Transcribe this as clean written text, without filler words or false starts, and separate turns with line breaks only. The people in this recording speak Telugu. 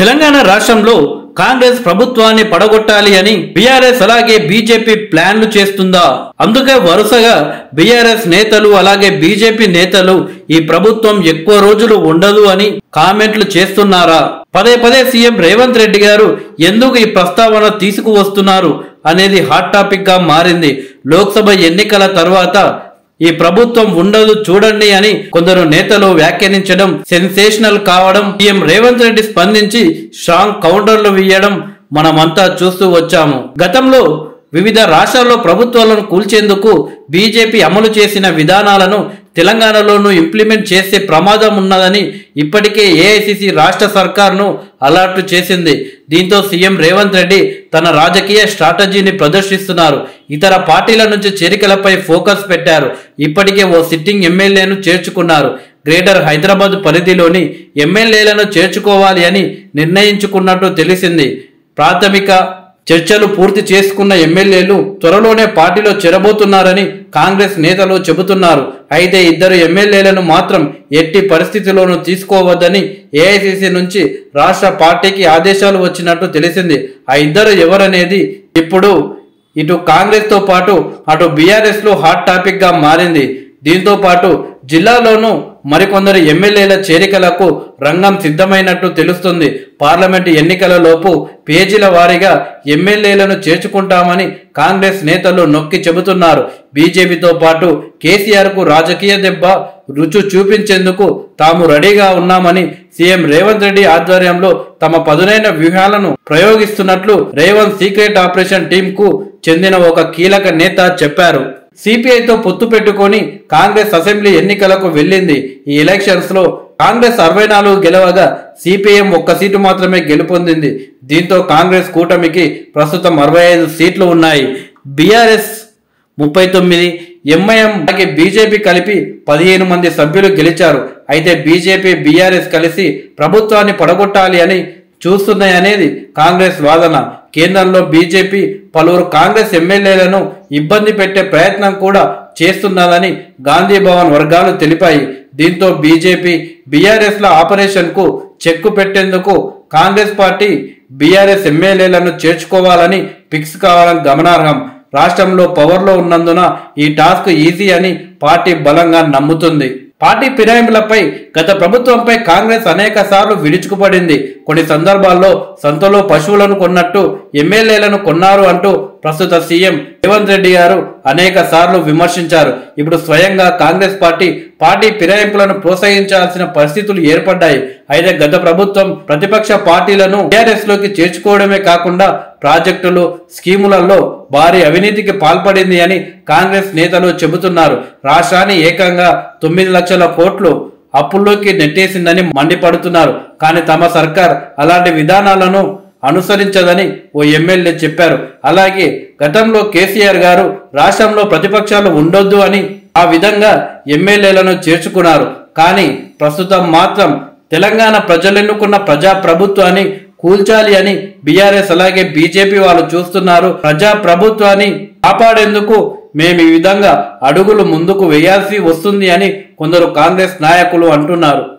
తెలంగాణ రాష్ట్రంలో కాంగ్రెస్ ప్రభుత్వాన్ని పడగొట్టాలి అని బీఆర్ఎస్ అలాగే బీజేపీ ప్లాన్లు చేస్తుందా? అందుకే వరుసగా బీఆర్ఎస్ నేతలు అలాగే బీజేపీ నేతలు ఈ ప్రభుత్వం ఎక్కువ రోజులు ఉండదు అని కామెంట్లు చేస్తున్నారా? పదే పదే సీఎం రేవంత్ రెడ్డి గారు ఎందుకు ఈ ప్రస్తావన తీసుకువస్తున్నారు అనేది హాట్ టాపిక్ గా మారింది. లోక్సభ ఎన్నికల తర్వాత ఈ ప్రభుత్వం ఉండదు చూడండి అని కొందరు నేతలు వ్యాఖ్యానించడం సెన్సేషనల్ కావడం, సీఎం రేవంత్ రెడ్డి స్పందించి స్ట్రాంగ్ కౌంటర్లు వేయడం మనమంతా చూస్తూ వచ్చాము. గతంలో వివిధ రాష్ట్రాల్లో ప్రభుత్వాలను కూల్చేందుకు బీజేపీ అమలు చేసిన విధానాలను తెలంగాణలోనూ ఇంప్లిమెంట్ చేసే ప్రమాదం ఉన్నదని ఇప్పటికే ఏఐసిసి రాష్ట్ర సర్కార్ను అలర్ట్ చేసింది. దీంతో సీఎం రేవంత్ రెడ్డి తన రాజకీయ స్ట్రాటజీని ప్రదర్శిస్తున్నారు. ఇతర పార్టీల నుంచి చేరికలపై ఫోకస్ పెట్టారు. ఇప్పటికే ఓ సిట్టింగ్ ఎమ్మెల్యేను చేర్చుకున్నారు. గ్రేటర్ హైదరాబాద్ పరిధిలోని ఎమ్మెల్యేలను చేర్చుకోవాలి అని నిర్ణయించుకున్నట్టు తెలిసింది. ప్రాథమిక చర్చలు పూర్తి చేసుకున్న ఎమ్మెల్యేలు త్వరలోనే పార్టీలో చేరబోతున్నారని కాంగ్రెస్ నేతలు చెబుతున్నారు. అయితే ఇద్దరు ఎమ్మెల్యేలను మాత్రం ఎట్టి పరిస్థితిలోనూ తీసుకోవద్దని ఏఐసిసి నుంచి రాష్ట్ర పార్టీకి ఆదేశాలు వచ్చినట్టు తెలిసింది. ఆ ఇద్దరు ఎవరనేది ఇప్పుడు ఇటు కాంగ్రెస్ తో పాటు అటు బీఆర్ఎస్ లో హాట్ టాపిక్ గా మారింది. దీంతో పాటు జిల్లాలోనూ మరికొందరు ఎమ్మెల్యేల చేరికలకు రంగం సిద్ధమైనట్టు తెలుస్తుంది. పార్లమెంటు ఎన్నికల లోపు పేజీల వారీగా ఎమ్మెల్యేలను చేర్చుకుంటామని కాంగ్రెస్ నేతలు నొక్కి చెబుతున్నారు. బీజేపీతో పాటు కేసీఆర్ కు రాజకీయ దెబ్బ రుచి చూపించేందుకు తాము రెడీగా ఉన్నామని సీఎం రేవంత్ రెడ్డి ఆధ్వర్యంలో తమ పదునైన వ్యూహాలను ప్రయోగిస్తున్నట్లు రేవంత్ సీక్రెట్ ఆపరేషన్ టీం కు చెందిన ఒక కీలక నేత చెప్పారు. సిపిఐతో పొత్తు పెట్టుకొని కాంగ్రెస్ అసెంబ్లీ ఎన్నికలకు వెళ్ళింది. ఈ ఎలక్షన్స్ లో కాంగ్రెస్ 64 గెలవగా సిపిఎం 1 సీటు మాత్రమే గెలుపొందింది. దీంతో కాంగ్రెస్ కూటమికి ప్రస్తుతం 65 సీట్లు ఉన్నాయి. బీఆర్ఎస్ 39, ఎంఐఎం అలాగే బీజేపీ కలిపి 15 మంది సభ్యులు గెలిచారు. అయితే బీజేపీ బీఆర్ఎస్ కలిసి ప్రభుత్వాన్ని పడగొట్టాలి అని చూస్తున్నాయనేది కాంగ్రెస్ వాదన. కేంద్రంలో బీజేపీ పలువురు కాంగ్రెస్ ఎమ్మెల్యేలను ఇబ్బంది పెట్టే ప్రయత్నం కూడా చేస్తున్నదని గాంధీ భవన్ వర్గాలు తెలిపాయి. దీంతో బీజేపీ బీఆర్ఎస్ ల ఆపరేషన్ కు చెక్కు పెట్టేందుకు కాంగ్రెస్ పార్టీ బీఆర్ఎస్ ఎమ్మెల్యేలను చేర్చుకోవాలని ఫిక్స్ కావడం గమనార్హం. రాష్ట్రంలో పవర్లో ఉన్నందున ఈ టాస్క్ ఈజీ అని పార్టీ బలంగా నమ్ముతుంది. పార్టీ ఫిరాయింపులపై గత ప్రభుత్వంపై కాంగ్రెస్ అనేక సార్లు విరుచుకుపడింది. కొన్ని సందర్భాల్లో సంతలో పశువులను కొన్నట్టు ఎమ్మెల్యేలను కొన్నారు అంటూ ప్రస్తుత సీఎం రేవంత్ రెడ్డి గారు అనేక సార్లు విమర్శించారు. ఇప్పుడు స్వయంగా కాంగ్రెస్ పార్టీ ఫిరాయింపులను ప్రోత్సహించాల్సిన పరిస్థితులు ఏర్పడ్డాయి. అయితే గత ప్రభుత్వం ప్రతిపక్ష పార్టీలను టీఆర్ఎస్ లోకి చేర్చుకోవడమే కాకుండా ప్రాజెక్టులు, స్కీములలో భారీ అవినీతికి పాల్పడింది అని కాంగ్రెస్ నేతలు చెబుతున్నారు. రాష్ట్రాన్ని ఏకంగా 9 లక్షల కోట్లు అప్పుల్లోకి నెట్టేసిందని మండిపడుతున్నారు. కానీ తమ సర్కార్ అలాంటి విధానాలను అనుసరించదని ఓ ఎమ్మెల్యే చెప్పారు. అలాగే గతంలో కేసీఆర్ గారు రాష్ట్రంలో ప్రతిపక్షాలు ఉండొద్దు అని ఆ విధంగా ఎమ్మెల్యేలను చేర్చుకున్నారు. కానీ ప్రస్తుతం మాత్రం తెలంగాణ ప్రజలెన్నుకున్న ప్రజా ప్రభుత్వాన్ని కూల్చాలి అని బీఆర్ఎస్ అలాగే బీజేపీ వాళ్ళు చూస్తున్నారు. ప్రజా ప్రభుత్వాన్ని కాపాడేందుకు మేము ఈ విధంగా అడుగులు ముందుకు వేయాల్సి వస్తుంది అని కొందరు కాంగ్రెస్ నాయకులు అంటున్నారు.